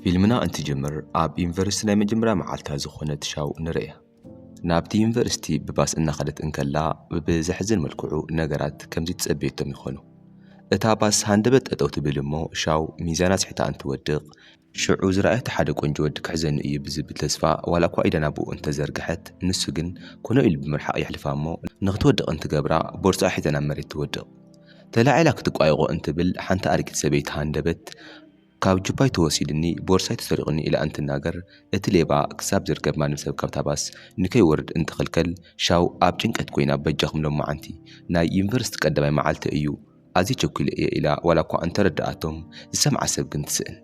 إلمنا أنت جمر أب يونيفرسيتي مجمرة معلتها زخونة شاو نريه نابتي يونيفرسيتي بباس إن خدت إنكلا بزحزن ملكوعو نجارات كم زيت سبيتهم يخونو إتاباس هندبت أتو تبلمو شاو ميزانات حتى أنت ودق شعو زرعت حدا كونج ودك حزن يبز بتلسفا ولا قايدا نابو أنت زرقحت نسجن كونو إل بمرحق يحلفامو نغتودق أنت جبرا بورصة حتى نمرت تودق تلاعلك تقايغو أنت بل حنت أركت سبيت هندبت كاب جباي توسيدني بورسايت تسرقني إلى أنت الناجر اتليبا كساب زرقب ما نسب كابتاباس نكي ورد انت خلكل شاو أبجنك أتكوينا بجاهم لما عنتي ناي يونيفرست قدما معالت أيو أزي تشكل إلى ولا كو أنت ردأتهم سمع سب كنت سئن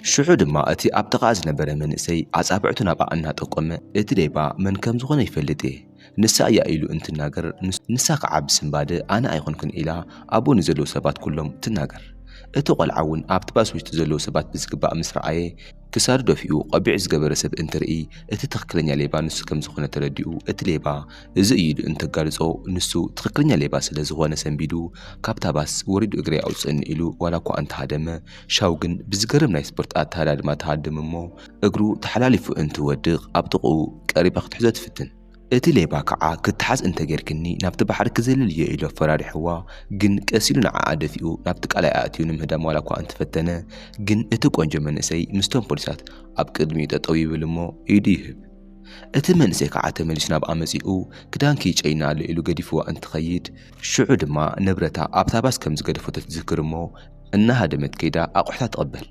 شعود ما أتي أبتغاز نبرا من سي أصابعتنا بقى أنها تقوم اتليبا من كم زغن يفلته نساء يا إلو انت الناجر نساق عب سنباد أنا أيقون كن إلى أبو نزلو سبات كلهم تناجر اتقل عون أبتباس وش تزلو سبات بزقباء مسرعي كسار دفيو قبيع زقبر سب انترئي اتتخكلن ياليبا نسو كم زخونة ترديو اتليبا زئيدو انت قارزو نسو تخكلن ياليبا سلا زخونة سنبيدو كابتاباس وريدو اقري أوسن إلو ولا كو أنت هادم شاوغن بزقرم ناي سبورت هالاد ما تهادم مو اقرو تحلاليفو انت ودق أبتقو قريبا تحزت فتن اتليبا كعا كتحاز انت غيركني نابت بحر كزلل يإلو فراري حوا جن كأسيلو نعا دفيو نابتك على آتيو نمهدام ولا كو أنت فتنة جن اتوك وانجو منسي مستون بوليسات أبقد ميتا طويب لمو يديهب اتمنسي كعا تمليش ناب آمزيقو كدان كيج اينا لإلو قديفو أنت خيد شعود ما نبرتا أبتاباس كمز قديفو تتذكر مو انها دمت كيدا أقوحتا تقبل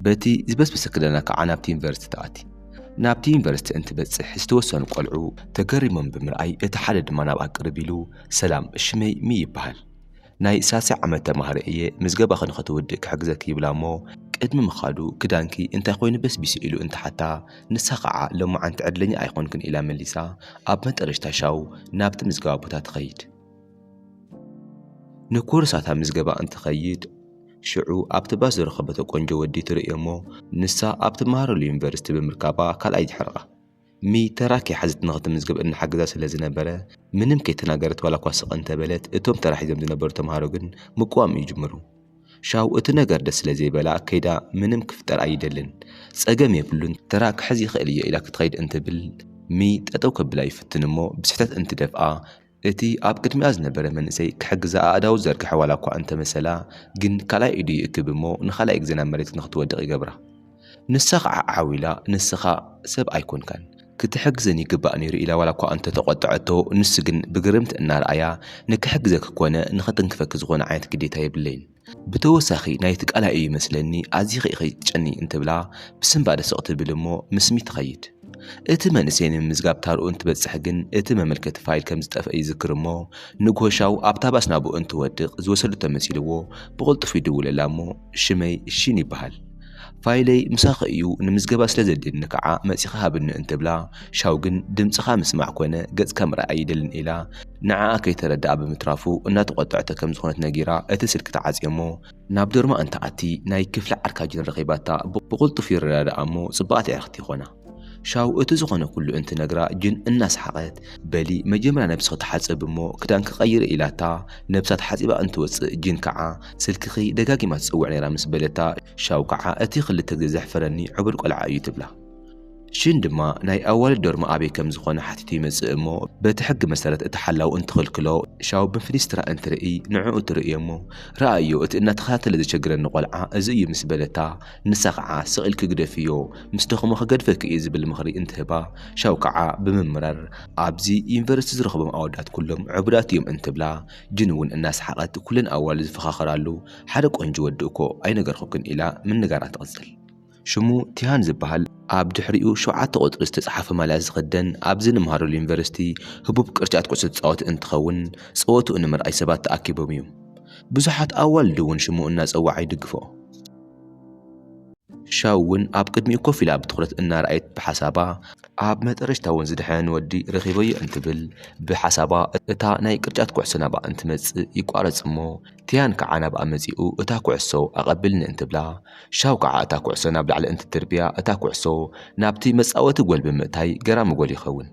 باتي زبس بسكدنا كعا نابتي يونيفرسيتي تاتي نابتي يونيفرسيتي انت بتصح استوسن قلعو تقريبا بمرأي اتحدد ما ناب أقربيلو سلام الشمي مي يبهل ناي ساسع عمتا مهارئية مزقبا خنخة ودك حقزك يبلامو قدم مخادو كدانكي انت خوين بس بيسئلو انت حتى نساقعا لما عن تعدلني ايقونكن الى مليسا اب متقرش تشاو نابت مزقبا بوتا تخيد نكور ساتا مزقبا انت خيد شعو أبتباس رخبته قنجو ودي ترئيمو نسا أبتمهارو اليونيفرسيتي بمركابا كال أيد حرقة مي تراكي حزت نغط مزقب إن حق ذا سلازنا بلا منم كي تناقرت ولا قواسق انت بلت اتوم تراحي زمدنا برو تمهاروغن مقوام يجمرو شاو اتناقر دس لزي بلا كيدا منم كفتر أيدلن سأقام يبلون تراك حزي خيلية إلا كتخيد انت بل مي تأتوك بلا يفتنمو بسحتات انت دفعا اتي اب قدمي ازنبره منسي كحجزا اداو زرك حوالا كو انت مثلا جن كلا ايدي اكبمو نخلا اجزنا مريت نختودق يقبره نسخ عاويلا نسخا سب ايكون كان كتحجزني قباني الى ولا كو انت تقطعته نسجن بقرمت النار ايا نكحجزك كونه نختنكفك زغون عينت قديتا يبلين بتوساخي نايتك على اي مسلني ازيخي اخي تشني انت بلا بسم بعد سقط بلمو مسمي تخيد اتما نسيني مزقاب تارو انت بتسحقن اتما ملكة فايل كم زتقف اي ذكر مو نقوشاو ابتاباس نابو انت ودق زوسلو تمثيلو بغلط في دولة لامو شمي الشيني بحال فايلي مساق ايو نمزقباس لزدين نكعا مسيخها بن انت بلا شاوقن دمسخا مسمع كونه قز كامرا ايدلن الى نعا كي تردع بمترافو انا تقطعتا كم زخونت ناقيرا اتسلك تعازيمو نابدور ما انت عتي ناي كفل عركاجين رغيباتا بغلط في الرادة امو صباتي عرختي خونا شاو اتزغنا كله انت نقرا جن الناس حقت بلي مجمرا نبسخ تحاسب مو كدان كغير إلاتا نبسات حاسبا انت وص جن كعا سلكخي دقاقي ما تسوعني رامس بلتا شاو كعا اتي خلتك زحفرني عبر قلعا يتبلا شين دما ناي اول دور ما ابي كم زخونه حتتي مزئمو بتحق مساله اتحلاو انت خلكلو شاو بفليسترا انت رئي نعو ترئيمو رايو ات ان تخاتل ذي شجرن قلعه ازي مسبلتا نسقعا سئل كغدفيو مستخمو خغدفك ايز بالمخري انتبا شاو كعا بممرر ابزي يونيفرسيتي زرخبم اودات كلهم عبراتيم انت بلا جنون الناس حقت كلن اول زفخاخرالو حدا قنجو ودكو اي نغر خوكن الى من نغرات قصل شمو تيهان زبهال اب دحريو شوعات قطر استصحف مالاز غدن ابزن مهارو اليونيفرسيتي هبوب قرጫት ቁጽ ጻወት እንትኸውን ጾወቱ እንምርአይ ሰባት ተኣኪቦም እዮም ብዙሓት ኣዋል ድውን ሽሙ እና ጸዋዕ ይድግፎ ሻውን ኣብ ቅድሚኡ ኮፍ ኢላ ብትኹረት እናርኣየት ብሓሳባ ኣብ መጠረሽታውን ዝድሕን ወዲ ረኺበዩ እንትብል ብሓሳባ እታ ናይ ቅርጫት ኩዕሶ ናባ እንትመጽእ ይቋረጽ እሞ تيان كعنا بأمزيو أتاكو عصو أقبلن انت بلا شاو كع أتاكو عصو نابل على انت التربية أتاكو عصو نابتي مسأوة تقول بمتاي جرام قول يخون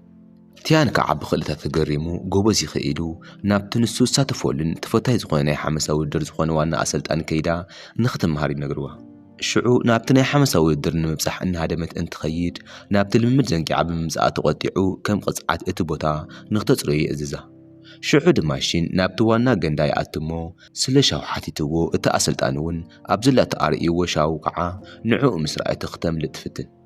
تيان كع بخلتها تجريمو جوبزي خيلو نابت نسو ساتفولن تفتاي زخواني حمسة ودر زخوان وانا أسلت أن كيدا نختم هاري نجروها شعو نابتني حمسة ويدرن مبصح إن هدمت أنت خيد نابت الممد زنقي عب ممزقات تقطعو كم قصعات اتبوتا نغتطري إززا شعو دماشين نابتوانا قنداي أتمو سلشاو حاتيتوو اتأسلتانون أبزلا تقارئي وشاو قعا نعو مسرعي تختم لتفتن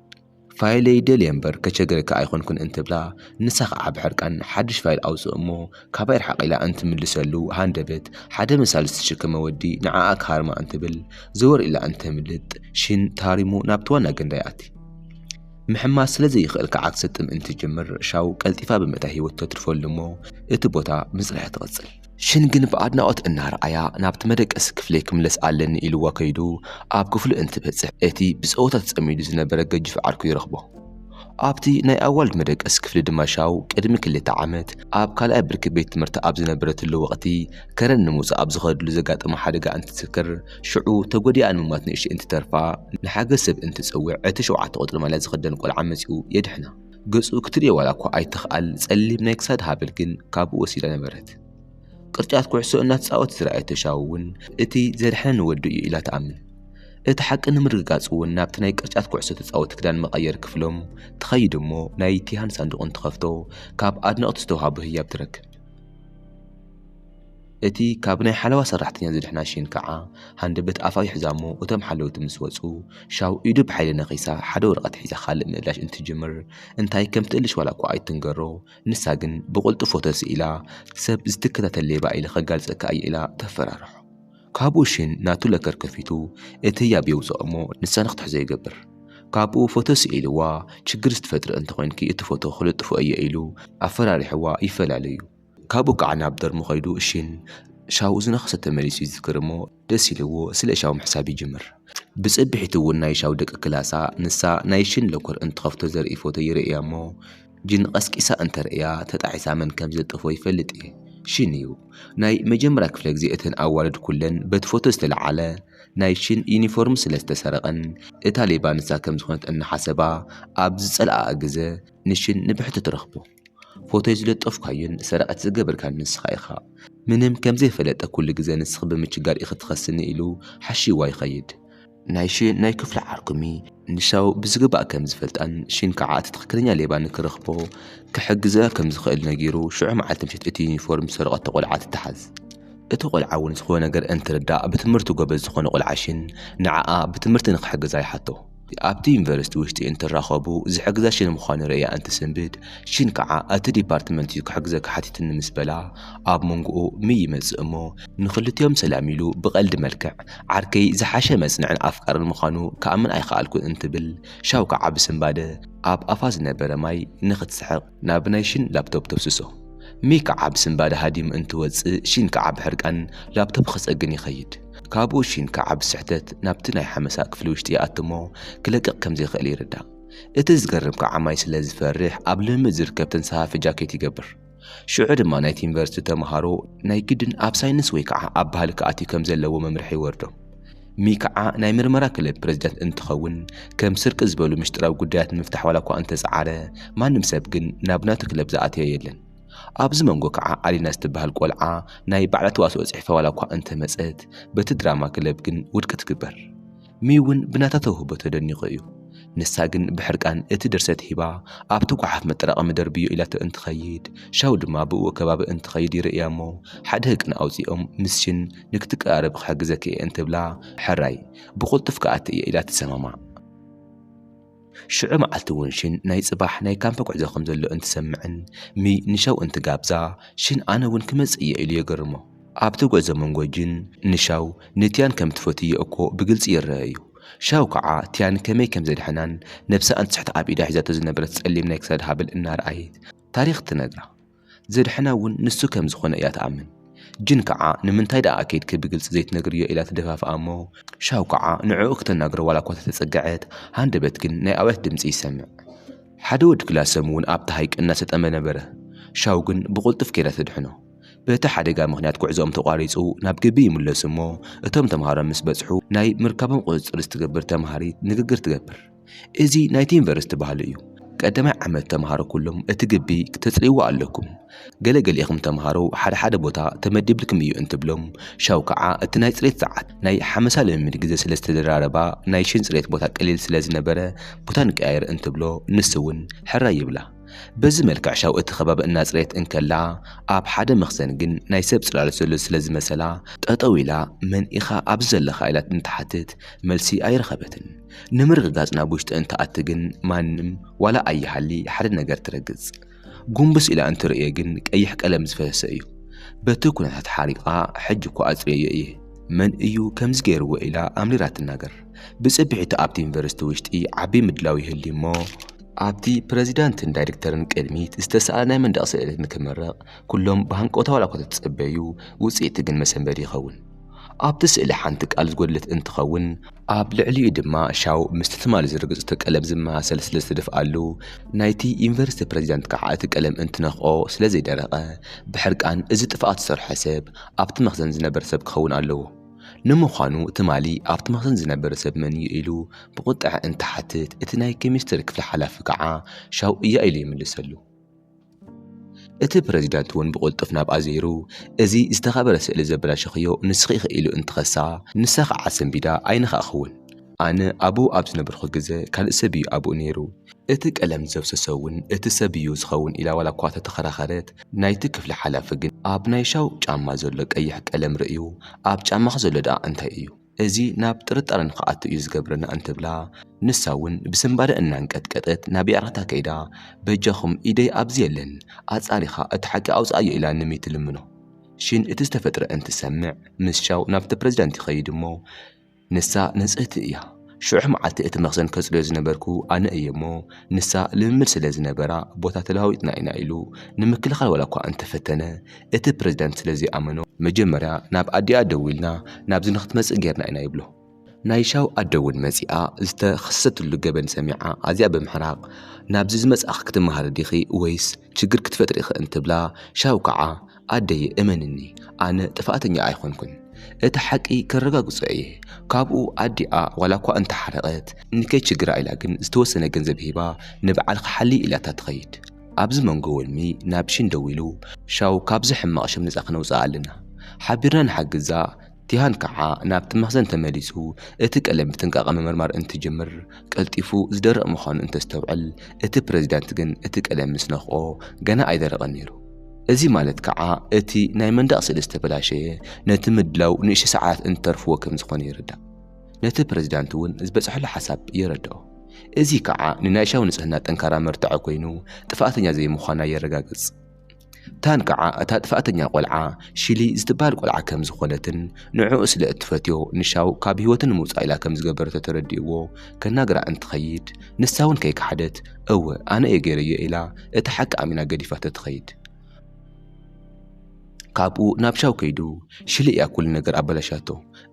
فايلي ديلينبر كشجرك أيخون كن أنت بلا نسخ عبحرك عن حدش فايل أوسو أمو كبير حقيلا أنت من لسلو هاندبت حدا مثال استشك مودي نعاك هارما أنت بل زور إلا أنت ملت شين تاريمو نابتوانا قنداياتي محماس لزي يخلق عكس ستم انت جمر شاو كالتفا بمتاهي وتترفول لمو اتبوتا مزرعة تغزل شنقن بقادنا قوت النهار آيا نابت مدك اسكفليك ملس آلن إلو وكيدو آب كفل انت بتسح اتي بسقوتا تسأميدو زنبرق جف عركو يرخبو آبتي ناي أول مدك اسكفل دما شاو كدمي كل تعامت آب كالا برك بيت مرتقاب زنبرت اللو وقتي كرن نموز آب زخد لزقات أما حدقا أنت تسكر شعو تقودي أن ممات نئشي انت ترفع نحاق سب انت تسوع عتشو عطوط لما لازي خدن قول عمسيو يدحنا قصو كتري ولاكو أي تخقل تسألي بنايكساد هابلكن كابو وسيلة نبرت قرجات كوحسو إنها تساوت زرعي تشاوون اتي زرحنا نودو إلا تأمن اتحق إن مرقاز ونابت ناي قرجات كوحسو تساوت كدان مغير كفلهم تخيد مو ناي تيهان صندوقون تخفتو كاب أدنا أتستوها بهي بترك اتي كاب ناي حلوة سرحتنيا زرحنا شين كعا هاندبت أفاي حزامو وتم حلو تمسوصو شاو إيدو بحيل نغيسا حدو رقت حيزا خالق مقلاش انت جمر انتاي كم تقلش ولا كو أي تنقرو نساقن بقولتو فوتوس إلا سب زدكتا تليبا إلا خقال زكا أي إلا تفرارحو كابوشين ناتو لكر كفيتو اتيا بيوزو أمو نسانق تحزي قبر كابو فوتوس إلوا تشقرست فتر انت وينكي اتفوتو خلط فو أي إلو أفرارحوا يفل عليو كابو كعنا بدر مخيدو إشين شاو زنخصة تماريسي يذكرمو دسيلو سلا شاو محسابي جمر بسبحيتو ناي شاو دك كلاسا نسا نايشين لوكر انت خفتو زرقي فوتو يرقيامو جن قسك إسا انت رقيا تتعيسا من كم زلطفو يفلت شينيو ناي مجمرا كفلك اتن أولد كلن بتفوتو استلعالة نايشين يونيفورم سلسة سرقن إتاليبان نسا كم زخونت ان حسبا أبز سلقا أجزة نشين نبحتو ترخبو فوتو يزلطف كاين سرقت زقبر كان نسخ إخا منهم كم زي فلت كل جزء نسخ بمتشجار إخت خسني إلو حشي واي خيد نايشي ناي كفل عرقمي نشاو بزقبا كم زفلت أن شين كعات تخكرنيا ليبان كرخبو كحجزة كم زخيل نجيرو شو معلتم شت اتيني فورم سرقت تقول عات التحز اتقول عاون زخونا جر انت ردا بتمرتو قبل زخونا قول عشين نعاء بتمرت نخحج زي حتو أبتي يونيفرسيتي وشتي انت راخبو زي حجزة شين مخانة ريا انت سنبت شين كعا اتي ديبارتمنت يك حجزة كحتيت النمسبلا اب منقو مي مزقمو نخلت يوم سلاميلو بقلد ملكع عركي زحاشة مزنع افكار المخانو كامن اي خالكو انت بال شاو كعا بسنباده اب افاز نبرا ماي نخت سحق نابنايشن لابتوب تفسسو مي كعا بسنباده هاديم انت وص شين كعا بحرقان لابتوب خص اجني خيد كابو شين كعب سحتت نابتناي حمساك فلوشتي أتمو كلقق كم زي خلي ردا اتزقرب كعماي سلاز فرح قبل مزر كابتن سها في جاكيتي قبر شعر ما نايت يونيفرسيتي تمهارو ناي قدن اب ساينس ويكعا اب هالك اتي كم زلو ممرحي وردو ميكعا ناي مرمرا كلب بريزيدنت انتخون كم سرق زبلو مشتراو قدات مفتح ولا كو انت زعاره ما نمسبقن نابناتو كلب زاتي يلن أبز منقو كعا علينا استبهال قولعا ناي بعلت واسو اسعفا ولا كوا انت مسأت بتدراما كلبقن ودك تكبر ميون بناتاتو بتدني غيو نساقن بحرقان اتدرست هبا أبتو قحف مترقم دربيو إلا تأنت خيد شاود ما بقو كباب انت خيدي رئيامو حد هكن أوزي مسشن نكتك أرب حق زكي انت بلا حراي بقول تفكات إلا تسماما شعر معلتون شين ناي صباح ناي كان فقع زخم زلو انت سمعن مي نشاو انت قابزا شين انا ون كمز ايه إلي يقرمو ابتو زمن جن نشاو نتيان كم تفوتي اكو بقلص يرأيو شاو كعا تيان كمي كم زي الحنان نفسا انت سحت عبي دا حزاتو زنبرت تسألي من يكساد هابل النار ايد تاريخ تنقرا زي الحناون نسو كم زخون ايات عمن جن كعا نمنتاي دا اكيد كبقلص زيت نقريو إلا تدفاف امو شاو كعا نعوك تنقر ولا كوتا تسقعت هاندبتكن ناي اوات دمز يسمع حدود كلا سمون ابتهايك الناس تأمن بره شاوقن بقول تفكيرة تدحنو بيتا حدقا مغنيات كوعزوم تقاريصو ناب قبي ملسمو اتم تمهارا مسبسحو ناي مركبم قوز رستقبر تمهاري نققر تقبر ازي نايتين فرست بحاليو ቀዳማይ ዓመት ተምሃሮ ኩሎም እቲ ግቢ ክትጽልይዎ ኣለኩም ገለገለ ኢኹም ተምሃሮ ሓደ ቦታ ተመዲብልኩም እዩ እንትብሎም ሻው ከዓ እቲ ናይ ጽሬት ሰዓት ናይ ሓመሳ ልምምድ ግዜ ስለ ዝተደራረባ ናይ ሽን ጽሬት ቦታ ቀሊል ስለ ዝነበረ ቦታ ንቀያየር እንትብሎ ንስውን ሕራ ይብላ በዚ መልክዕ ሻው እቲ ከባቢ እናጽሬት እንከላ ኣብ ሓደ መኽዘን ግን ናይ ሰብ ጽላሎት ዘሎ ስለ ዝመሰላ ጠጠው ኢላ መን ኢኻ ኣብ ዘለኻ ኢላ እንትሓትት መልሲ ኣይረኸበትን ንምርግጋጽ ናብ ውሽጢ እንትኣቲ ግን ማንም ዋላ ኣይሃሊ ሓደ ነገር ትረግጽ ጉንብስ ኢላ እንትርእየ ግን ቀይሕ ቀለም ዝፈሰሰ እዩ በቲ ኩነታት ሓሪቓ ሕጂ እኮ ኣጽርየ እየ መን እዩ ከምዚ ገይርዎ ኢላ ኣምሪራ ትናገር ብጽቢሒቱ ኣብቲ ዩኒቨርሲቲ ውሽጢ ዓቢ ምድላው ይህሊ እሞ ኣብቲ ፕሬዚዳንትን ዳይሬክተርን ቅድሚት ዝተሰኣለ ናይ መንደቕ ስእለት ንክመረቕ ኩሎም ብሃንቆታ ዋላ እኳ ተጸበዩ ውጽኢት ግን መሰንበዲ ይኸውን ኣብቲ ስእሊ ሓንቲ ቃል ዝጎድለት እንትኸውን ኣብ ልዕሊኡ ድማ ሻው ምስቲ ትማሊ ዝርግጽ ቀለም ዝመሳሰል ስለ ዝተደፍኣሉ ናይቲ ዩኒቨርሲቲ ፕሬዚዳንት ከዓ እቲ ቀለም እንትነኽኦ ስለ ዘይደረቐ ብሕርቃን እዚ ጥፍኣት ዝሰርሐ ሰብ ኣብቲ መኽዘን ዝነበረ ሰብ ክኸውን ኣለዎ ንምዃኑ ትማሊ ኣብቲ መኽዘን ዝነበረ ሰብ መን እዩ ኢሉ ብቁጥዕ እንትሓትት እቲ ናይ ኬሚስትሪ ክፍሊ ሓላፊ ከዓ ሻው እያ ኢሉ ይምልሰሉ እቲ ፕሬዚዳንት እውን ብቁልጡፍ ናብ ኣዘይሩ እዚ ዝተኸበረ ስእሊ ዘበላሸኽዮ ንስኺ ኢሉ እንትኸሳ ንሳ ከዓ ሰንቢዳ ኣይንኻእኸውን ኣነ ኣቡኡ ኣብ ዝነበርኩ ግዜ ካልእ ሰብ እዩ ኣቡኡ ነይሩ እቲ ቀለም ዘብሰሰ እውን እቲ ሰብ እዩ ዝኸውን ኢላ ዋላ እኳ ተተኸራኸረት ናይቲ ክፍሊ ሓላፊ ግን ኣብ ናይ ሻው ጫማ ዘሎ ቀይሕ ቀለም ርእዩ ኣብ ጫማኽ ዘሎ ደኣ እንታይ እዩ እዚ ናብ ጥርጣረ ንኽኣቱ እዩ ዝገብረና እንትብላ ንሳ እውን ብስምባደ እናንቀጥቀጠት ናብ ያዕረታ ከይዳ በጃኹም ኢደይ ኣብዚ የለን ኣጻሪኻ እቲ ሓቂ ኣውፃእዮ ኢላ ንሚት ልምኖ ሽን እቲ ዝተፈጥረ እንትሰምዕ ምስ ሻው ናብቲ ፕሬዚዳንት ይኸይድ እሞ ንሳ ነጽህቲ እያ ሽዑሕ መዓልቲ እቲ መኽዘን ከጽልዮ ዝነበርኩ ኣነ እየ እሞ ንሳ ልምምድ ስለ ዝነበራ ቦታ ተለዋዊጥና ኢና ኢሉ ንምክልኻል ዋላ እኳ እንተፈተነ እቲ ፕሬዚዳንት ስለ ዘይኣመኖ መጀመርያ ናብ ኣዲኣ ደው ኢልና ናብዚ ንኽትመጽእ ጌርና ኢና ይብሎ ናይ ሻው ኣደውን መጺኣ ዝተኸሰተሉ ገበን ሰሚዓ ኣዝያ ብምሕራቕ ናብዚ ዝመጽኣኽ ክትመሃር ዲኺ ወይስ ችግር ክትፈጥሪ ኢኺ እንትብላ ሻው ከዓ ኣደየ እመንኒ ኣነ ጥፋኣተኛ ኣይኮንኩን እቲ ሓቂ ከረጋግጾ እየ ካብኡ ኣዲኣ ዋላ እኳ እንተሓረቐት ንከይ ችግራ ኢላ ግን ዝተወሰነ ገንዘብ ሂባ ንበዓል ክሓሊ ኢላታ ትኸይድ ኣብዚ መንጎ ወልሚ ናብ ሽን ደው ኢሉ ሻው ካብዚ ሕማቕ ሽም ነፃ ክነውፅእ ኣለና ሓቢርና ንሓግዛ ቲሃን ከዓ ናብቲ መኽዘን ተመሊሱ እቲ ቀለም ብጥንቃቐ ምምርማር እንትጅምር ቀልጢፉ ዝደረቕ ምዃኑ እንተስተውዕል እቲ ፕሬዚዳንት ግን እቲ ቀለም ምስ ነኽኦ ገና ኣይደረቐን ነይሩ እዚ ማለት ከዓ እቲ ናይ መንደቕ ስእሊ ዝተበላሸየ ነቲ ምድላው ንእሽቶ ሰዓት እንተርፍዎ ከም ዝኾነ ይርዳእ ነቲ ፕሬዚዳንት እውን ዝበፅሐሉ ሓሳብ ይረድኦ እዚ ከዓ ንናይ ሻው ንጽህና ጠንካራ መርትዖ ኮይኑ ጥፋኣተኛ ዘይምዃና የረጋግጽ ታን ከዓ እታ ጥፋኣተኛ ቆልዓ ሽሊ ዝተባህል ቆልዓ ከም ዝኾነትን ንዕኡ ስለ እትፈትዮ ንሻው ካብ ህይወትን ምውፃእ ኢላ ከም ዝገበረቶ ተረዲእዎ ከናግራ እንትኸይድ ንሳ እውን ከይከሓደት እወ ኣነ እየ ገይረዮ ኢላ እቲ ሓቂ ኣሚና ገዲፋቶ ትኸይድ ካብኡ ናብ ሻው ከይዱ ሽሊ እያ ኩሉ ነገር ኣበላሻቶ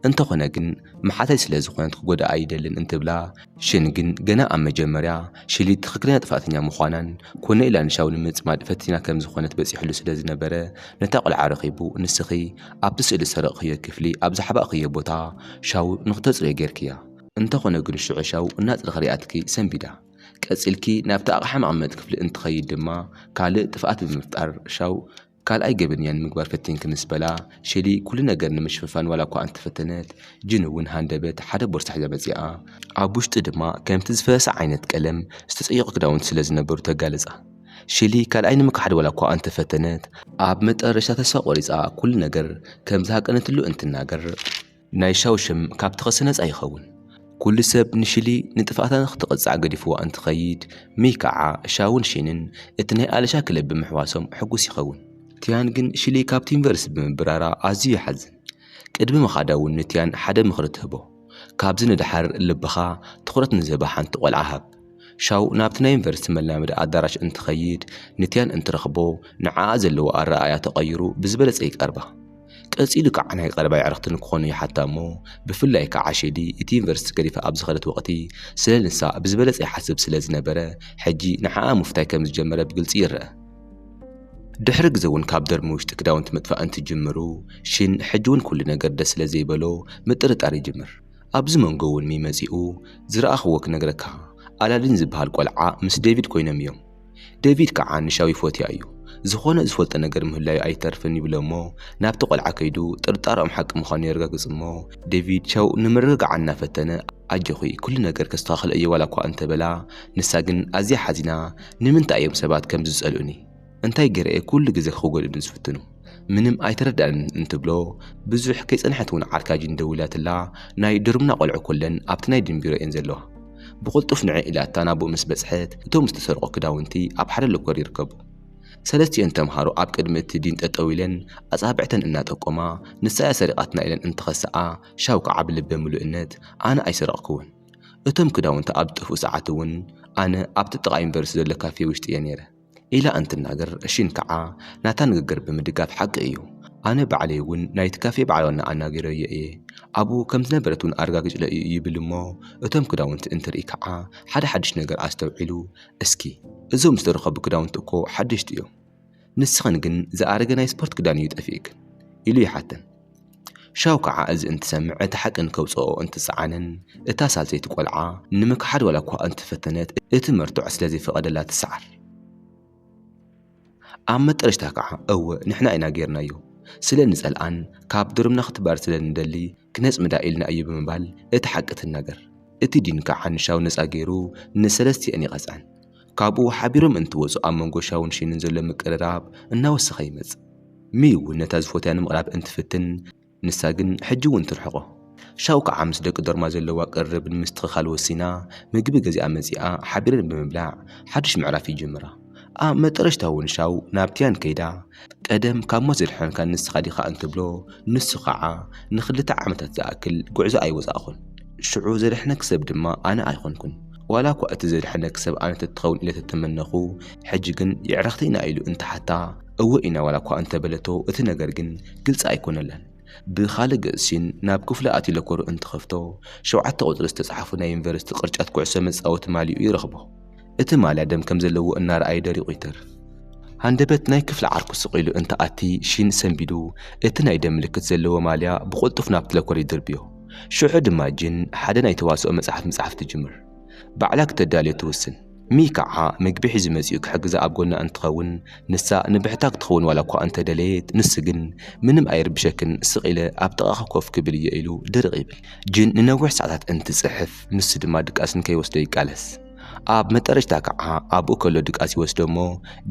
እንተኾነ ግን መሓታይ ስለ ዝኾነት ክጎዳ ኣይደልን እንትብላ ሽን ግን ገና ኣብ መጀመርያ ሽሊ ትኽክለኛ ጥፋተኛ ምዃናን ኮነ ኢላ ንሻው ንምጽማድ ፈቲና ከም ዝኾነት በፂሕሉ ስለ ዝነበረ ነታ ቆልዓ ረኺቡ ንስኺ ኣብቲ ስእሊ ሰረቕኽዮ ክፍሊ ኣብ ዝሓባእኽዮ ቦታ ሻው ንኽተጽርዮ ጌርክያ እንተኾነ ግን ሽዑ ሻው እናጽርኽ ሪኣትኪ ሰንቢዳ ቀፂልኪ ናብቲ ኣቕሓ መቐመጢ ክፍሊ እንትኸይድ ድማ ካልእ ጥፍኣት ብምፍጣር ሻው ካልኣይ ገበንያን ምግባር ፈቲንክ ምስ በላ ሽሊ ኩሉ ነገር ንምሽፍፋን ዋላ እኳ እንትፈተነት ጅን እውን ሃንደበት ሓደ ቦርሳ ሒዛ መፂኣ ኣብ ውሽጢ ድማ ከምቲ ዝፈሰ ዓይነት ቀለም ዝተጸየቑ ክዳውንቲ ስለ ዝነበሩ ተጋለጻ ሽሊ ካልኣይ ንምክሓድ ዋላ እኳ እንትፈተነት ኣብ መጨረሻ ተስፋ ቆሪፃ ኩሉ ነገር ከም ዝሃቀነትሉ እንትናገር ናይ ሻው ሽም ካብቲ ኸሲ ነፃ ይኸውን ኩሉ ሰብ ንሽሊ ንጥፋኣታ ንኽትቐፅዕ ገዲፍዋ እንትኸይድ ሚ ከዓ ሻውን ሽንን እቲ ናይ ኣለሻ ክለብ ብምሕዋሶም ሕጉስ ይኸውን ቲያን ግን ሽሊ ካብቲ ዩኒቨርሲቲ ብምብራራ ኣዝዩ ይሓዝን ቅድሚ መኻዳ እውን ንቲያን ሓደ ምኽሪ ትህቦ ካብዚ ንድሓር ልብኻ ትኹረት ንዝህባ ሓንቲ ቆልዓ ሃብ ሻው ናብቲ ናይ ዩኒቨርሲቲ መላመዲ ኣዳራሽ እንትኸይድ ንቲያን እንትረኽቦ ንዓኣ ዘለዎ ኣረኣያ ተቐይሩ ብዝበለፀ ይቀርባ ቀፂሉ ከዓ ናይ ቀረባ ይዕርኽትን ክኾኑ ይሓታ እሞ ብፍላይ ከዓ ሽሊ እቲ ዩኒቨርሲቲ ገዲፋ ኣብ ዝኸደት ወቕቲ ስለ ንሳ ብዝበለፀ ይሓስብ ስለ ዝነበረ ሕጂ ንዓኣ ምፍታይ ከም ዝጀመረ ብግልፂ ይርአ ድሕሪ ግዜ እውን ካብ ደርሚ ውሽጢ ክዳውንቲ ምጥፋእ እንትጅምሩ ሽን ሕጂ እውን ኩሉ ነገር ደስ ስለ ዘይበሎ ምጥርጣር ይጅምር ኣብዚ መንጎ እውን ሚመፂኡ ዝረኣኽዎ ክነግረካ ኣላዲን ዝበሃል ቆልዓ ምስ ዴቪድ ኮይኖም እዮም ዴቪድ ከዓ ንሻው ይፎትያ እዩ ዝኾነ ዝፈልጠ ነገር ምህላዩ ኣይተርፍን ይብሎ እሞ ናብቲ ቆልዓ ከይዱ ጥርጣሮም ሓቂ ምዃኑ የረጋግጽ እሞ ዴቪድ ሻው ንምርግጋዕ እናፈተነ ኣጀኺ ኩሉ ነገር ከስተኻኽል እየ ዋላ እኳ እንተበላ ንሳ ግን ኣዝያ ሓዚና ንምንታይ እዮም ሰባት ከም ዝጸልኡኒ እንታይ ገይረ ኩሉ ግዜ ክጎድኡን ዝፍትኑ ምንም ኣይተረዳእን እንትብሎ ብዙሕ ከይጸንሐት እውን ዓርካጂን ደውላትላ ናይ ድርምና ቆልዑ ኮለን ኣብቲ ናይ ድንቢሮ እየን ዘለዋ ብቕልጡፍ ንዕ ኢላ እታ ናብኡ ምስ በጽሐት እቶም ዝተሰርቆ ክዳውንቲ ኣብ ሓደ ሎከር ይርከቡ ሰለስቲአን ተምሃሮ ኣብ ቅድሚ እቲ ዲን ጠጠው ኢለን ኣጻብዕተን እናጠቆማ ንሳያ ሰሪቓትና ኢለን እንትኸስዓ ሻው ከዓ ብልበ ምሉእነት ኣነ ኣይሰረቕኩውን እቶም ክዳውንቲ ኣብ ጥፍኡ ሰዓት እውን ኣነ ኣብቲ ጥቓ ዩኒቨርሲቲ ዘሎ ካፌ ውሽጢ እየ ነይረ ኢላ እንትናገር እሺን ከዓ ናታ ንግግር ብምድጋፍ ሓቂ እዩ ኣነ ባዕለይ እውን ናይቲ ካፌ ባዕልና ኣናገረየ እየ ኣብኡ ከም ዝነበረት እውን ኣረጋግጭለ እዩ ይብል እሞ እቶም ክዳውንቲ እንትርኢ ከዓ ሓደ ሓድሽ ነገር ኣስተውዒሉ እስኪ እዞም ዝተረኸቡ ክዳውንቲ እኮ ሓድሽቲ እዮም ንስኸን ግን ዝኣረገ ናይ ስፖርት ክዳን እዩ ጠፊእክን ኢሉ ይሓተን ሻው ከዓ እዚ እንትሰምዕ እቲ ሓቅን ከውፅኦ እንትፀዓነን እታ ሳልሰይቲ ቆልዓ ንምክሓድ ዋላ እኳ እንትፈተነት እቲ መርቱዕ ስለ ዘይፈቐደላ ትሰዓር ኣብ መጠረሽታ ከዓ እወ ንሕና ኢና ጌርናዮ ስለ ንጸልኣን ካብ ድርምና ክትባር ስለ ንደሊ ክነፅምዳ ኢልና እዩ ብምባል እቲ ሓቂ ትናገር እቲ ዲን ከዓ ንሻው ነፃ ገይሩ ንሰለስቲአን ይቐፅዐን ካብኡ ሓቢሮም እንትወፁ ኣብ መንጎ ሻውን ሺንን ዘሎ ምቅርራብ እናወሰኸ ይመጽእ ሚ እውን ነታ ዝፎትያ ንምቕራብ እንትፍትን ንሳ ግን ሕጂ እውን ትርሕቆ ሻው ከዓ ምስ ደቂ ዶርማ ዘለዋ ቅርርብ ንምስትኽኻል ወሲና ምግቢ ገዚኣ መጺኣ ሓቢረን ብምብላዕ ሓድሽ ምዕራፍ ይጅምራ ኣብ መጠረሽታ እውን ሻው ናብትያን ከይዳ ቀደም ካብ ሞት ዘድሕንካ ንስኻ ዲኻ እንትብሎ ንሱ ከዓ ንኽልተ ዓመታት ዝኣክል ጉዕዞ ኣይወፃእኹን ሽዑ ዘድሕነክ ሰብ ድማ ኣነ ኣይኾንኩን ዋላ እኳ እቲ ዘድሕነክ ሰብ ኣነ ትትኸውን ኢለ ተተመነኹ ሕጂ ግን ይዕረኽቲ ኢና ኢሉ እንትሓታ እወ ኢና ዋላ እኳ እንተበለቶ እቲ ነገር ግን ግልፂ ኣይኮነለን ብኻልእ ገጽሽን ናብ ክፍለ ኣትዩ ለኮሩ እንትኸፍቶ 7 ቁጽሪ ዝተጻሕፉ ናይ ዩኒቨርሲቲ ቅርጫት ኩዕሶ መጻወቲ ማሊኡ ይረኽቦ እቲ ማልያ ደም ከም ዘለዎ እናርኣየ ደሪቑ ይተርፍ ሃንደበት ናይ ክፍሊ ዓርኩ ስቂሉ እንተኣቲ ሺን ሰንቢዱ እቲ ናይ ደም ምልክት ዘለዎ ማልያ ብቕልጡፍ ናብቲ ለኮር ይድርብዮ ሽዑ ድማ ጅን ሓደ ናይ ተዋስኦ መጽሓፍ ትጅምር ባዕላ ክተዳልዮ ትውስን ሚ ከዓ ምግቢ ሒዙ መጺኡ ክሕግዛ ኣብ ጎና እንትኸውን ንሳ ንብሕታ ክትኸውን ዋላ እኳ እንተደለየት ንስ ግን ምንም ኣይርብሸክን ስቂለ ኣብ ጥቓኻ ኮፍ ክብል እየ ኢሉ ድርቕ ይብል ጅን ንነዊሕ ሰዓታት እንትጽሕፍ ንስ ድማ ድቃስን ከይወስዶ ይቃለስ ኣብ መጠረሽታ ከዓ ኣብኡ ከሎ ድቃስ ይወስዶ እሞ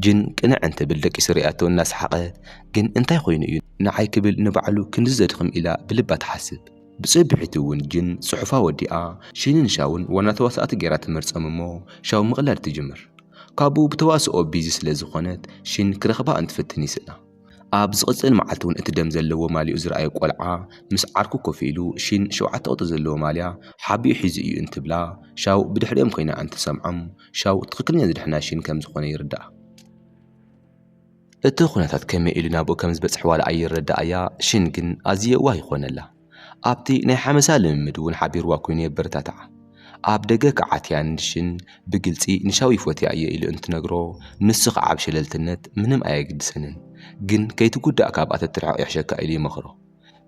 ጅን ቅንዕ እንትብል ደቂሱ ሪኣቶ እናሰሓቐት ግን እንታይ ኮይኑ እዩ ንዓይ ክብል ንባዕሉ ክንዲ ዘድኽም ኢላ ብልባ ትሓስብ ብጽቢሒት እውን ጅን ጽሑፋ ወዲኣ ሺንን ሻውን ዋና ተዋሳእቲ ጌራ ትመርጾም እሞ ሻው ምቕላል ትጅምር ካብኡ ብተዋስኦ ቢዚ ስለ ዝኾነት ሺን ክረኽባ እንትፍትን ይስእና ኣብ ዝቕጽል መዓልቲ እውን እቲ ደም ዘለዎ ማሊኡ ዝረኣዮ ቆልዓ ምስ ዓርኩ ኮፍ ኢሉ ሺን 7 ቁጥሪ ዘለዎ ማልያ ሓቢኡ ሒዙ እዩ እንትብላ ሻው ብድሕሪኦም ኮይና እንትሰምዖም ሻው ትክክለኛ ዝድሕና ሺን ከም ዝኾነ ይርዳእ እቲ ኩነታት ከመይ ኢሉ ናብኡ ከም ዝበጽሕ ዋላ ኣይርዳእያ ሺን ግን ኣዝየዋ ይኾነላ ኣብቲ ናይ ሓመሳ ልምምድ እውን ሓቢርዋ ኮይኑ የበረታትዓ ኣብ ደገ ከዓትያን ሺን ብግልጺ ንሻው ይፎትያ እየ ኢሉ እንትነግሮ ንሱ ከዓ ብሸለልትነት ምንም ኣየግድሰንን ግን ከይትጉዳእ ካብኣ ተትርሕቕ ይሕሸካ ኢሉ ይመኽሮ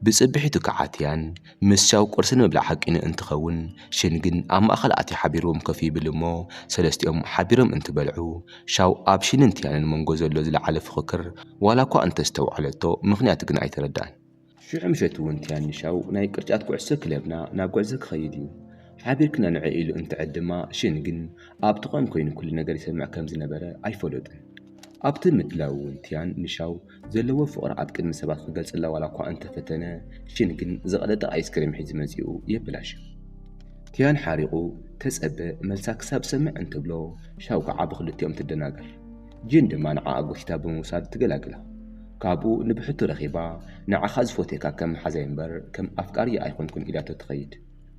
ብጽቢሒቱ ከዓትያን ምስ ሻው ቁርሲ ንምብላዕ ሓቂኑ እንትኸውን ሺን ግን ኣብ ማእኸል ኣትዩ ሓቢሮም ኮፍ ይብል እሞ ሰለስቲኦም ሓቢሮም እንትበልዑ ሻው ኣብ ሺንን ትያንን መንጎ ዘሎ ዝለዓለ ፍኽክር ዋላ እኳ እንተስተውዓለቶ ምኽንያቱ ግን ኣይተረዳእን ሽዑ ምሸት እውን ትያን ሻው ናይ ቅርጫት ኩዕሶ ክለብና ናብ ጉዕዞ ክኸይድ እዩ ሓቢርክና ንዕ ኢሉ እንትዕድማ ሺን ግን ኣብ ጥቕኦም ኮይኑ ኩሉ ነገር ይሰምዕ ከም ዝነበረ ኣይፈለጡን ኣብቲ ምድላው እውን ትያን ንሻው ዘለዎ ፍቕሪ ኣብ ቅድሚ ሰባት ክገልጽላ ዋላ እኳ እንተፈተነ ሺን ግን ዘቐለጠ ኣይስክሪም ሒዙ መጺኡ የበላሽ ትያን ሓሪቑ ተጸበ መልሳ ክሳብ ሰምዕ እንትብሎ ሻው ከዓ ብክልቲኦም ትደናገር ጅን ድማ ንዓ ኣጎቲታ ብምውሳድ ትገላግላ ካብኡ ንብሕቱ ረኺባ ንዓኻ ዝፎቴካ ከም ሓዛይ እምበር ከም ኣፍቃሪ ኣይኮንኩን ኢላቶ ትኸይድ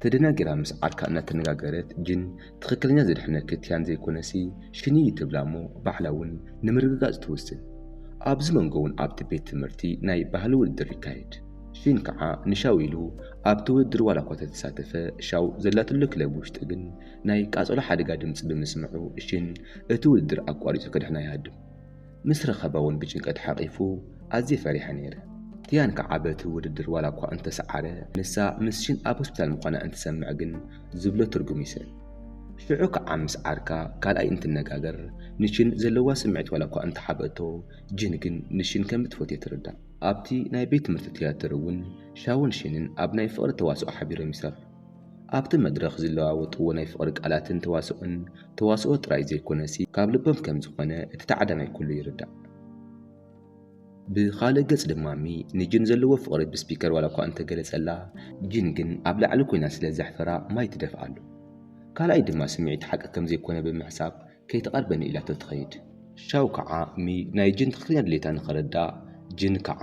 ተደናጊራ ምስ ዓርካ እናተነጋገረት ጅን ትክክለኛ ዘድሕነክ ትያን ዘይኮነሲ ሽኒ ትብላ እሞ ባዕላ እውን ንምርግጋጽ ትውስን ኣብዚ መንጎ እውን ኣብቲ ቤት ትምህርቲ ናይ ባህሊ ውድድር ይካየድ ሺን ከዓ ንሻው ኢሉ ኣብቲ ውድድር ዋላ እኳ ተተሳተፈ ሻው ዘላትሉ ክለብ ውሽጢ ግን ናይ ቃጸሎ ሓደጋ ድምፂ ብምስምዑ ሺን እቲ ውድድር ኣቋሪጹ ከድሕና ይሃድም ምስ ረኸባ እውን ብጭንቀት ሓቂፉ ኣዝየ ፈሪሐ ነይረ ትያን ከዓ በቲ ውድድር ዋላ እኳ እንተሰዓረ ንሳ ምስ ሺን ኣብ ሆስፒታል ምዃና እንትሰምዕ ግን ዝብሎ ትርጉም ይስእል ሽዑ ከዓ ምስ ዓርካ ካልኣይ እንትነጋገር ንሽን ዘለዋ ስምዒት ዋላ እኳ እንተሓበእቶ ጅን ግን ንሽን ከም እትፈትዮ ትርዳእ። ኣብቲ ናይ ቤት ትምህርቲ ቲያትር እውን ሻውን ሽንን ኣብ ናይ ፍቕሪ ተዋስኦ ሓቢሮም ይሰርሑ። ኣብቲ መድረኽ ዝለዋወጥዎ ናይ ፍቕሪ ቃላትን ተዋስኦ ጥራይ ዘይኮነሲ ካብ ልቦም ከም ዝኾነ እቲ ተዓዳማይ ኩሉ ይርዳእ። ብኻልእ ገጽ ድማ ንጅን ዘለዎ ፍቕሪ ብስፒከር ዋላ እኳ እንተገለጸላ ጅን ግን ኣብ ላዕሊ ኮይና ስለ ዘሕፈራ ማይ ትደፍኣሉ። ካልኣይ ድማ ስምዒት ሓቂ ከም ዘይኮነ ብምሕሳብ ከይተቐርበኒ ኢላ ትኸይድ። ሻው ከዓ ናይ ጅን ትኽክለኛ ድሌታ ንኸረዳእ ጅን ከዓ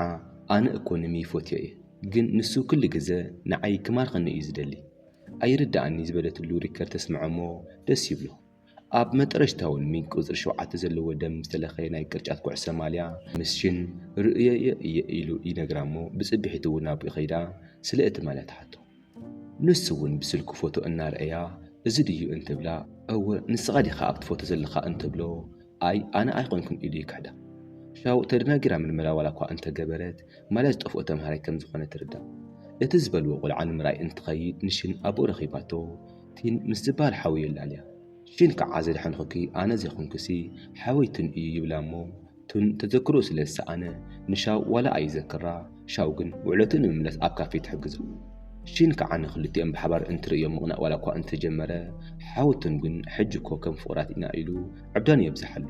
ኣነ እኮ ይፈትዮ እየ ግን ንሱ ኩሉ ግዜ ንዓይ ክማርኸኒ እዩ ዝደሊ ኣይርዳእኒ ዝበለትሉ ሪከር ተስምዖ እሞ ደስ ይብሎ። ኣብ መጠረሽታ እውን ቁፅሪ 7 ዘለዎ ደም ዝተለኸየ ናይ ቅርጫት ኩዕሶ ማልያ ምስ ሽን ርእየየ እየ ኢሉ ይነግራ እሞ ብፅቢሒት እውን ኣብኡ ኸይዳ ስለ እቲ ማልያ ተሓቶ። ንሱ እውን ብስልኩ ፎቶ እናርአያ እዚ ድዩ እንትብላ እወ ንስኻ ዲኻ ኣብቲ ፎቶ ዘለኻ እንትብሎ ኣይ ኣነ ኣይኮንኩን ኢሉ ይክሕዳ። ሻው ተደናጊራ ምርመራ ዋላ እኳ እንተገበረት ማልያ ዝጠፍኦ ተምሃራይ ከም ዝኾነ ትርዳእ። እቲ ዝበልዎ ቆልዓ ንምርኣይ እንትኸይድ ንሽን ኣብኡ ረኺባቶ ቲን ምስ ዝበሃል ሓዊ የላልያ። ሽን ከዓ ዘድሐንኹኪ ኣነ ዘይኮንኩሲ ሓወይትን እዩ ይብላ እሞ ቱን ተዘክሮ ስለ ዝሰኣነ ንሻው ዋላ ኣይዘክራ ሻው ግን ውዕለትን ንምምለስ ኣብ ካፌ ትሕግዞ። ሽን ከዓ ንኽልቲኦም ብሓባር እንትርእዮም ምቕናእ ዋላ እኳ እንተጀመረ ሓወትን ግን ሕጂ እኮ ከም ፍቑራት ኢና ኢሉ ዕብዳን የብዝሓሉ።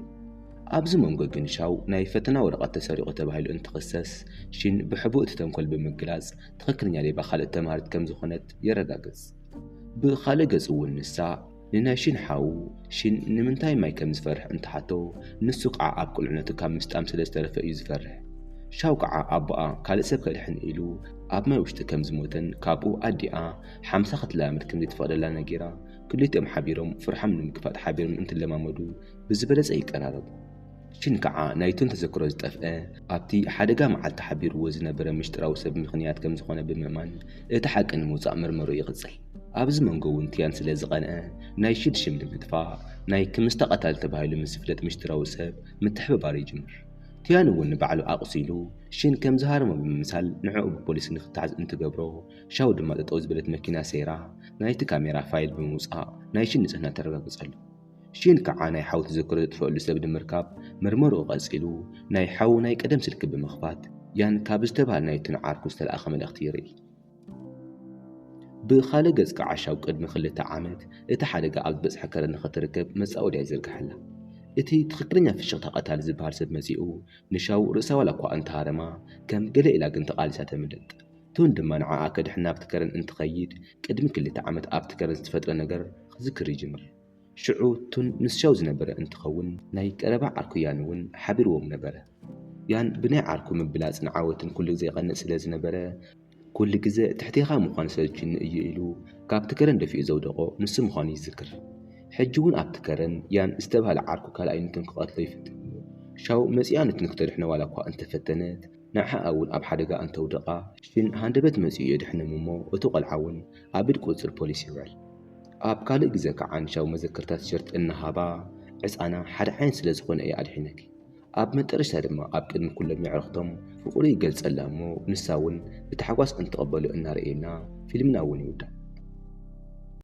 ኣብዚ መንጎ ግን ሻው ናይ ፈተና ወረቐት ተሰሪቑ ተባሂሉ እንትኽሰስ ሽን ብሕቡእ እቲ ተንኮል ብምግላጽ ትኽክለኛ ሌባ ካልኦት ተምሃሪት ከም ዝኾነት የረጋግጽ። ብኻልእ ገጽ እውን ንሳ ንናይ ሽን ሓው ሽን ንምንታይ ማይ ከም ዝፈርሕ እንትሓቶ ንሱ ከዓ ኣብ ቁልዕነቱ ካብ ምስጣም ስለ ዝተረፈ እዩ ዝፈርሕ። ሻው ከዓ ኣቦኣ ካልእ ሰብ ከድሕን ኢሉ ኣብ ማይ ውሽጢ ከም ዝሞተን ካብኡ ኣዲኣ 50 ክትላመድ ከም ዘይትፈቕደላ ነጊራ ክልቲኦም ሓቢሮም ፍርሖም ንምግፋጥ ሓቢሮም እንትለማመዱ ብዝበለጸ ይቀራረቡ። ሽን ከዓ ናይቱን ተዘክሮ ዝጠፍአ ኣብቲ ሓደጋ መዓልቲ ሓቢርዎ ዝነበረ ምሽጥራዊ ሰብ ምኽንያት ከም ዝኾነ ብምእማን እቲ ሓቂ ንምውፃእ ምርመሩ ይቕጽል። ኣብዚ መንጎ እውን ትያን ስለ ዝቐንአ ናይ ሽን ሽም ንምጥፋእ ናይ ክምስታ ቀታሊ ተባሂሉ ምስ ዝፍለጥ ምሽጥራዊ ሰብ ምትሕብባር ይጅምር። ትያን እውን ንባዕሉ ኣቕሲሉ ሽን ከም ዝሃረሞ ብምምሳል ንዕኡ ብፖሊስ ንኽትሓዝ እንትገብሮ ሻው ድማ ጠጠው ዝበለት መኪና ሰይራ ናይቲ ካሜራ ፋይል ብምውፃእ ናይ ሽን ንጽህና ተረጋግጸሉ። ሽን ከዓ ናይ ሓው ተዘክሮ ዝጥፍአሉ ሰብ ንምርካብ ምርመርኡ ቀጺሉ ናይ ሓው ናይ ቀደም ስልኪ ብምኽፋት ያን ካብ ዝተባህለ ናይቱን ዓርኩ ዝተለኣኸ መልእኽቲ ይርኢ። ብኻልእ ገጽ ከዓ ሻው ቅድሚ 2 ዓመት እቲ ሓደጋ ኣብ ዝበፅሐ ከረ ንኽትርከብ መጻወድያ ይዘርግሐላ። እቲ ትኽክለኛ ፍሽኽታ ቀታሊ ዝበሃል ሰብ መጺኡ ንሻው ርእሳ ዋላ እኳ እንተሃረማ ከም ገለ ኢላ ግን ተቓሊሳ ተምልጥ። ቱን ድማ ንዓኣ ከድሕና ኣብቲ ከረን እንትኸይድ ቅድሚ 2 ዓመት ኣብቲ ከረን ዝተፈጥረ ነገር ክዝክር ይጅምር። ሽዑ ቱን ምስ ሻው ዝነበረ እንትኸውን ናይ ቀረባ ዓርኩ ያን እውን ሓቢርዎም ነበረ። ያን ብናይ ዓርኩ ምብላፅን ዓወትን ኩሉ ግዜ ይቐንእ ስለ ዝነበረ ኩሉ ግዜ ትሕቲኻ ምዃኑ ሰልችኒ እዩ ኢሉ ካብቲ ከረን ደፊኡ ዘውደቆ ንሱ ምዃኑ ይዝክር። ሕጂ እውን ኣብቲ ከረን ያን ዝተባህለ ዓርኩ ካልኣይ ንትን ክቐትሎ ይፍትን። ሻው መጺኣ ንትን ክተድሕነ ዋላ እኳ እንተፈተነት ንዓኣ እውን ኣብ ሓደጋ እንተውደቓ ሽን ሃንደበት መጺኡ የድሕንም እሞ እቲ ቆልዓ እውን ኣብ ኢድ ቁፅር ፖሊስ ይውዕል። ኣብ ካልእ ግዜ ከዓ ንሻው መዘከርታት ሸርጥ እናሃባ ዕፃና ሓደ ዓይን ስለ ዝኾነ እየ ኣድሒነኪ። ኣብ መጨረሻ ድማ ኣብ ቅድሚ ኩሎም ኣዕርኽቶም ፍቑሪ ይገልጸላ እሞ ንሳ እውን ብታሕጓስ እንትቐበሉ እናርአየና ፊልምና እውን ይውዳእ።